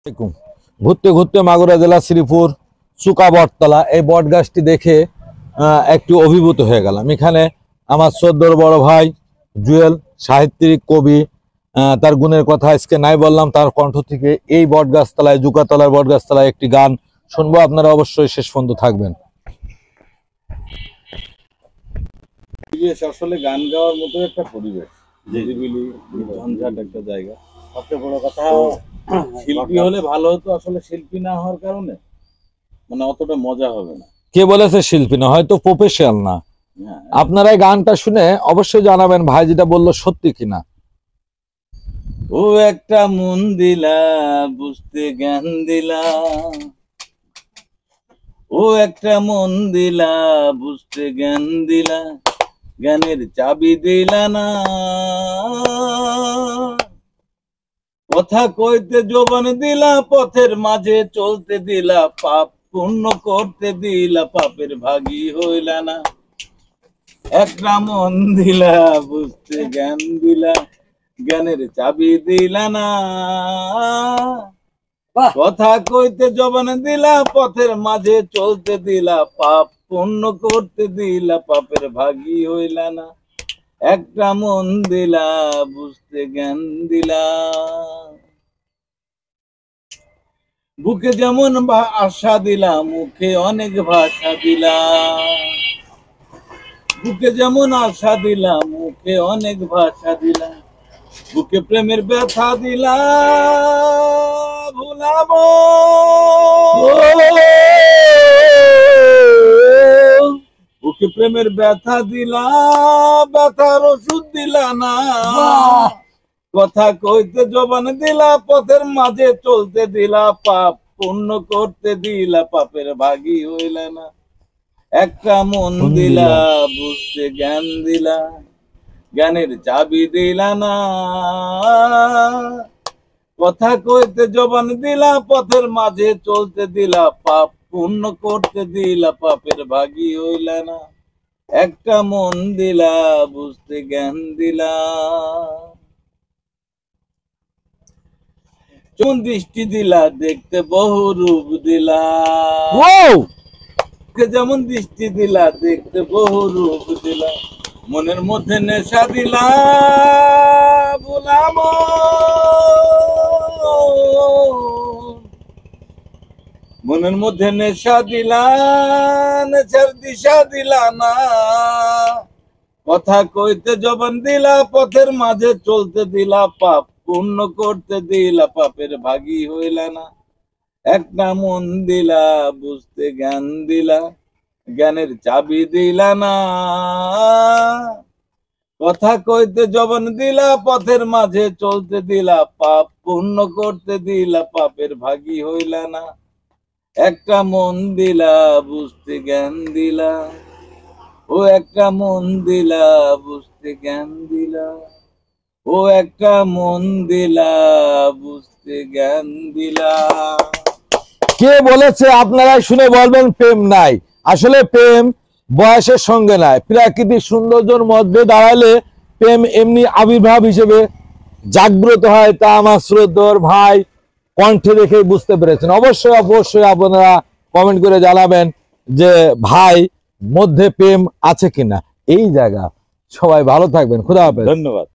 আসসালামু আলাইকুম। ঘুরতে ঘুরতে মাগুরা জেলা শ্রীপুর চুকা বটতলা এই বট গাছটি দেখে একটু অভিভূত হয়ে গেলাম। এখানে আমার শ্রদ্ধেয় বড় ভাই জুয়েল সাহিত্যিক কবি, তার গুণের কথা আজকে নাই বললাম, তার কণ্ঠ থেকে এই বট গাছতলায় জুকাতলার বট গাছতলায় একটি গান শুনবো। আপনারা অবশ্যই শেষ পর্যন্ত থাকবেন। আসলে গান গাওয়ার মতো একটা পরিবেশ, নিরিবিলি ঝঞ্ঝাট একটা জায়গা। সবচেয়ে বড় কথা শিল্পী হলে ভালো হতো, আসলে শিল্পী না হওয়ার কারণে মানে অতটা মজা হবে না। কে বলেছে শিল্পী না, হয়তো প্রফেশনাল না। আপনারা এই গানটা শুনে অবশ্যই জানাবেন ভাই যেটা বললো সত্যি কিনা। ও একটা মন দিলা বুঝতে জ্ঞান দিলা, ও একটা মন দিলা বুঝতে জ্ঞান দিলা, জ্ঞানের চাবি দিলা না। কথা কইতে জবান দিলা, পথের মাঝে চলতে দিলা, পাপ পূর্ণ করতে দিলা, পাপের ভাগী হইলা না। একটা মন দিলা বুঝতে জ্ঞান দিলা, জ্ঞানের চাবি দিলা না। কথা কইতে জবান দিলা, পথের মাঝে চলতে দিলা, পাপ পূর্ণ করতে দিলা, পাপের ভাগী হইলা না। একটা মন দিলা বুঝতে জ্ঞান দিলা। বুকে যেমন আশা দিলা, মুখে অনেক ভাষা দিলা। বুকে যেমন আশা দিলা, মুখে অনেক ভাষা দিলা। বুকে প্রেমের ব্যথা দিলা, ভুলাবো বুকে প্রেমের ব্যথা দিলা, ব্যথার ওষুধ দিলা না। কথা কইতে জবান দিলা, পথের মাঝে চলতে দিলা, পাপ পূর্ণ করতে দিলা, পাপের ভাগী হইলা না। একটা মন দিলা বুঝতে জ্ঞান দিলা, জ্ঞানের চাবি দিলা না। কথা কইতে জবান দিলা, পথের মাঝে চলতে দিলা, পাপ পূর্ণ করতে দিলা, পাপের ভাগী হইলা না। একটা মন দিলা বুঝতে জ্ঞান দিলা। যেমন দৃষ্টি দিলা, দেখতে বহু রূপ দিলা। যেমন দৃষ্টি দিলা, দেখতে বহু রূপ দিলা। মনের মধ্যে নেশা দিলা, ভুলাবো মনের মধ্যে নেশা দিলা, নেশার দিশা দিলা না। কথা কইতে জবান দিলা, পথের মাঝে চলতে দিলা, পাপ পূর্ণ করতে দিলা, পাপের ভাগী হইলা না। একটা মন দিলা বুঝতে জ্ঞান দিলা, জ্ঞানের চাবি দিলা না। কথা কইতে জবান দিলা, পথের মাঝে চলতে দিলা, পাপ পূর্ণ করতে দিলা, পাপের ভাগী হইলা না। একটা মন দিলা বুঝতে জ্ঞান দিলা, ও একটা মন দিলা বুঝতে জ্ঞান দিলা, ও একটা মন দিলা বুঝতে জ্ঞান দিলা। কে বলেছে আপনারা শুনে বলবেন প্রেম নাই? আসলে প্রেম বয়সের সঙ্গে নাই, প্রাকৃতিক সৌন্দর্যের মধ্যে দাঁড়ালে প্রেম এমনি আবির্ভাব হিসেবে জাগ্রত হয়। তা আমার শ্রদ্ধেয় ভাই কণ্ঠে দেখে বুঝতে পেরেছেন। অবশ্যই অবশ্যই আপনারা কমেন্ট করে জানাবেন যে ভাই মধ্যে প্রেম আছে কিনা। এই জায়গা সবাই ভালো থাকবেন, খুদা হাফেজ, ধন্যবাদ।